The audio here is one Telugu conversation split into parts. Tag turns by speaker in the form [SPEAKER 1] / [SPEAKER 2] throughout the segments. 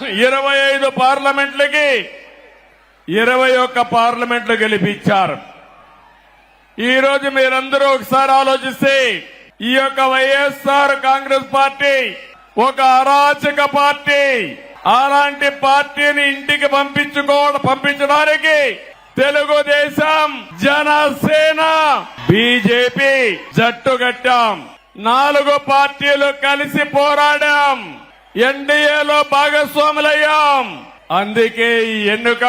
[SPEAKER 1] 25 పార్లమెంట్లకి 21 పార్లమెంట్లు గెలిపించారు. ఈ రోజు మీరందరూ ఒకసారి ఆలోచిస్తే ఈ యొక్క వైఎస్ఆర్ కాంగ్రెస్ పార్టీ ఒక అరాచక పార్టీ. అలాంటి పార్టీని ఇంటికి పంపించడానికి తెలుగుదేశం, జనసేన, బీజేపీ జట్టు కట్టాం. 4 పార్టీలు కలిసి పోరాడాం. ఎన్డీఏలో భాగస్వాములయ్యాం. అందుకే ఈ ఎన్నిక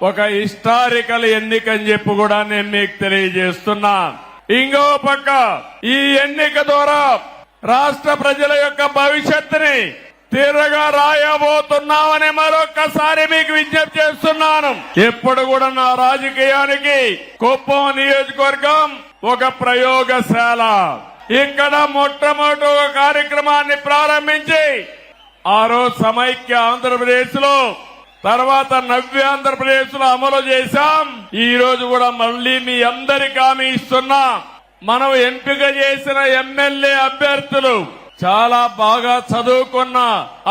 [SPEAKER 1] ఒక హిస్టారికల్ ఎన్నిక అని చెప్పి కూడా నేను మీకు తెలియజేస్తున్నా. ఇంకో పక్క ఈ ఎన్నిక ద్వారా రాష్ట్ర ప్రజల యొక్క భవిష్యత్తుని తీరగా రాయబోతున్నామని మరొక్కసారి మీకు విజ్ఞప్తి చేస్తున్నాను. ఎప్పుడు కూడా నా రాజకీయానికి కుప్పం నియోజకవర్గం ఒక ప్రయోగశాల. ఇక్కడ మొట్టమొదటి ఒక కార్యక్రమాన్ని ప్రారంభించి ఆ రోజు సమైక్య ఆంధ్రప్రదేశ్ లో, తర్వాత నవ్య ఆంధ్రప్రదేశ్ లో అమలు చేశాం. ఈ రోజు కూడా మళ్లీ మీ అందరికీ హామీ ఇస్తున్నా. మనం ఎంపిక చేసిన ఎమ్మెల్యే అభ్యర్థులు చాలా బాగా చదువుకున్న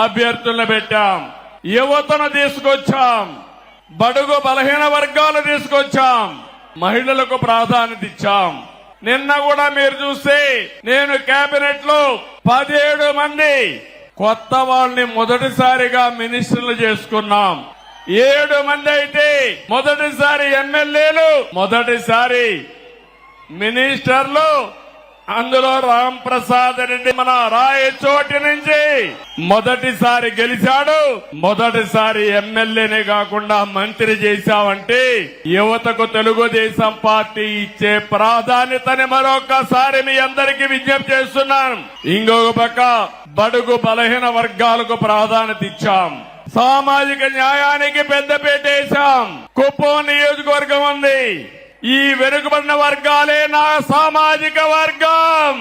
[SPEAKER 1] అభ్యర్థులను పెట్టాం. యువతను తీసుకొచ్చాం. బడుగు బలహీన వర్గాలు తీసుకొచ్చాం. మహిళలకు ప్రాధాన్యత ఇచ్చాం. నిన్న కూడా మీరు చూస్తే నేను కేబినెట్ లో 17 మంది కొత్త వాళ్ళని మొదటిసారిగా మినిస్టర్లు చేసుకున్నాం. 7 మంది అయితే మొదటిసారి ఎమ్మెల్యేలు, మొదటిసారి మినిస్టర్లు. అందులో రామ్ ప్రసాద్ రెడ్డి మన రాయచోటి నుంచి మొదటిసారి గెలిచాడు. మొదటిసారి ఎమ్మెల్యేనే కాకుండా మంత్రి చేశామంటే యువతకు తెలుగుదేశం పార్టీ ఇచ్చే ప్రాధాన్యతని మరొకసారి మీ అందరికీ విజ్ఞప్తి చేస్తున్నాను. ఇంకొక పక్క బడుగు బలహీన వర్గాలకు ప్రాధాన్యత ఇచ్చాం. సామాజిక న్యాయానికి పెద్దపీట వేశాం. కుప్పం నియోజకవర్గం ఉంది. ఈ వెనుకబడిన వర్గాలే నా సామాజిక వర్గం.